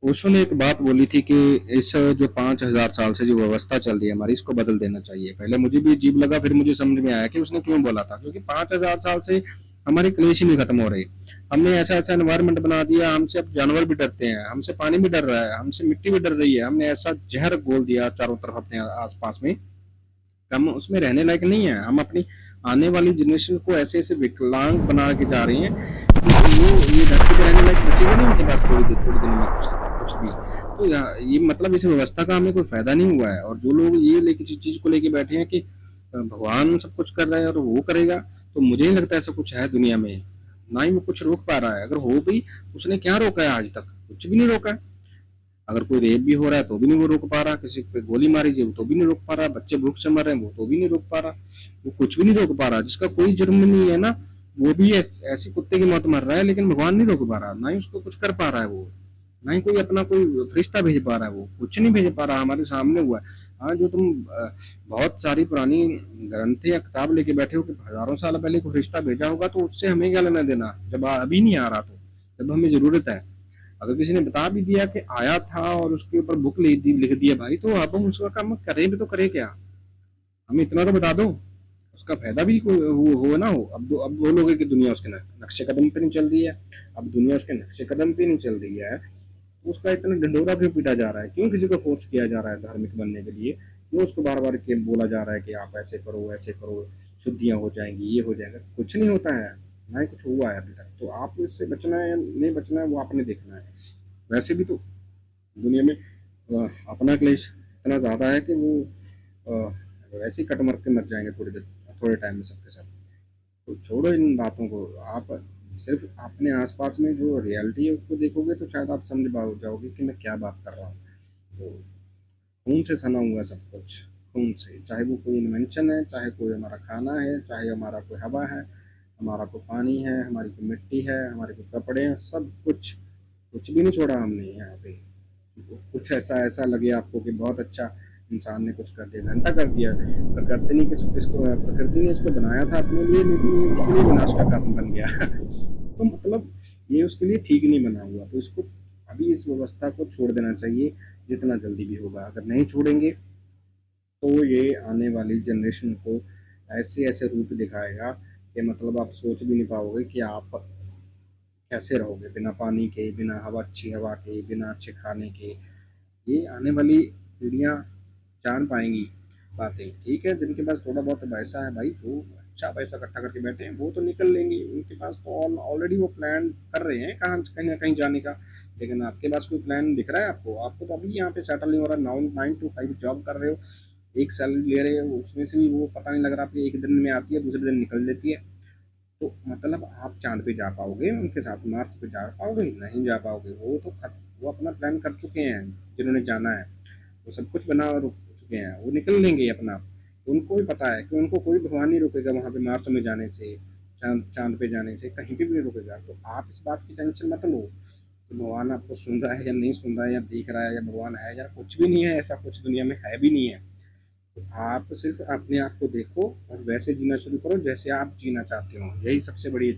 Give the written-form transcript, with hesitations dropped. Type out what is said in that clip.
ओशो ने एक बात बोली थी कि इस जो 5,000 साल से जो व्यवस्था चल रही है हमारी, इसको बदल देना चाहिए। पहले मुझे भी अजीब लगा, फिर मुझे समझ में आया कि उसने क्यों बोला था। क्योंकि 5,000 साल से हमारे क्लेश ही नहीं खत्म हो रहे। हमने ऐसा ऐसा एनवायरनमेंट बना दिया, हमसे अब जानवर भी डरते हैं, हमसे पानी भी डर रहा है, हमसे मिट्टी भी डर रही है। हमने ऐसा जहर घोल दिया चारों तरफ अपने आसपास में, हम उसमें रहने लायक नहीं है। हम अपनी आने वाली जनरेशन को ऐसे ऐसे विकलांग बना के जा रहे हैं कि वो ये धरती पे रहने लायक बचेगा नहीं उनके पास थोड़ी दिन में कुछ भी। तो ये मतलब इस व्यवस्था का हमें कोई फायदा नहीं हुआ है। और जो लोग ये लेके चीज को लेके बैठे हैं कि भगवान सब कुछ कर रहा है और वो करेगा, तो मुझे नहीं लगता ऐसा कुछ है दुनिया में। ना ही वो कुछ रोक पा रहा है। अगर हो भी, उसने क्या रोका है आज तक? कुछ भी नहीं रोका है। अगर कोई रेप भी हो रहा है तो भी नहीं वो रोक पा रहा, किसी पे गोली मारी जाए तो भी नहीं रोक पा रहा, बच्चे भूख से मर रहे हैं वो तो भी नहीं रोक पा रहा। वो कुछ भी नहीं रोक पा रहा, जिसका कोई जुर्म नहीं है ना, वो भी ऐसी कुत्ते की मौत मर रहा है, लेकिन भगवान नहीं रोक पा रहा, ना ही उसको कुछ कर पा रहा है वो। ना ही कोई अपना कोई फरिश्ता भेज पा रहा है, वो कुछ नहीं भेज पा रहा, हमारे सामने हुआ है। हाँ, जो तुम बहुत सारी पुरानी ग्रंथ या किताब लेके बैठे हो कि हजारों साल पहले कोई फरिश्ता भेजा होगा, तो उससे हमें क्या लेना देना जब अभी नहीं आ रहा, तो जब हमें जरूरत है। अगर किसी ने बता भी दिया कि आया था और उसके ऊपर बुक लिख दिया भाई, तो अब हम उसका काम करें भी तो करें क्या? हमें इतना तो बता दो, उसका फायदा भी हो ना हो। अब बोलोगे कि दुनिया उसके नक्शे कदम पे नहीं चल रही है। अब दुनिया उसके नक्शे कदम पे नहीं चल रही है, तो उसका इतना ढिंडोरा क्यों पीटा जा रहा है? क्यों किसी को फोर्स किया जा रहा है धार्मिक बनने के लिए? क्यों उसको बार बार के बोला जा रहा है कि आप ऐसे करो ऐसे करो, शुद्धियां हो जाएंगी, ये हो जाएगा? कुछ नहीं होता है, ना ही कुछ हुआ है अभी तक। तो आपको इससे बचना है या नहीं बचना है, वो आपने देखना है। वैसे भी तो दुनिया में अपना क्लेश इतना ज़्यादा है कि वो वैसे ही कट मर के मर जाएंगे थोड़ी देर, थोड़े टाइम में सबके सब। तो छोड़ो इन बातों को। आप सिर्फ अपने आसपास में जो रियलिटी है उसको देखोगे तो शायद आप समझ पा जाओगे कि मैं क्या बात कर रहा हूँ। तो खून से सना हुआ है सब कुछ, खून से। चाहे वो कोई इन्वेंशन है, चाहे कोई हमारा खाना है, चाहे हमारा कोई हवा है, हमारा कोई पानी है, हमारी कोई मिट्टी है, हमारे कोई कपड़े हैं, सब कुछ, कुछ भी नहीं छोड़ा हमने यहाँ पे। कुछ ऐसा ऐसा लगे आपको कि बहुत अच्छा इंसान ने कुछ कर दिया, घंटा कर दिया। प्रकृति ने किसको प्रकृति ने इसको बनाया था अपने लिए, लेकिन ये उसके लिए विनाश का कारण बन गया। तो मतलब ये उसके लिए ठीक नहीं बना हुआ। तो इसको अभी इस व्यवस्था को छोड़ देना चाहिए जितना जल्दी भी होगा। अगर नहीं छोड़ेंगे तो ये आने वाली जनरेशन को ऐसे ऐसे रूप दिखाएगा कि मतलब आप सोच भी नहीं पाओगे कि आप कैसे रहोगे बिना पानी के, बिना हवा, अच्छी हवा के, बिना अच्छे खाने के। ये आने वाली पीढ़ियाँ जान पाएंगी बातें। ठीक है, जिनके पास थोड़ा बहुत पैसा है भाई, जो अच्छा पैसा इकट्ठा करके बैठे हैं, वो तो निकल लेंगे। उनके पास तो ऑलरेडी वो प्लान कर रहे हैं कहाँ कहीं ना कहीं जाने का। लेकिन आपके पास कोई प्लान दिख रहा है आपको? आपको तो अभी यहाँ पे सेटल नहीं हो रहा। 9 to 5 जॉब कर रहे हो, एक सैलरी ले रहे हो, उसमें से भी वो पता नहीं लग रहा आपकी एक दिन में आती है, दूसरे दिन निकल लेती है। तो मतलब आप चांद पे जा पाओगे उनके साथ? मार्स पे जा पाओगे? नहीं जा पाओगे। वो अपना प्लान कर चुके हैं, जिन्होंने जाना है वो सब कुछ बना और रुक चुके हैं, वो निकल लेंगे अपना आप। उनको भी पता है कि उनको कोई भगवान नहीं रोकेगा वहां पे मार्स में जाने से, चांद चांद पे जाने से, कहीं पे भी नहीं रोकेगा। तो आप इस बात की टेंशन मत लो कि भगवान आपको सुन रहा है या नहीं सुन रहा है, या देख रहा है, या भगवान है या कुछ भी नहीं है। ऐसा कुछ दुनिया में है भी नहीं है। तो आप सिर्फ अपने आप को देखो और वैसे जीना शुरू करो जैसे आप जीना चाहते हो। यही सबसे बड़ी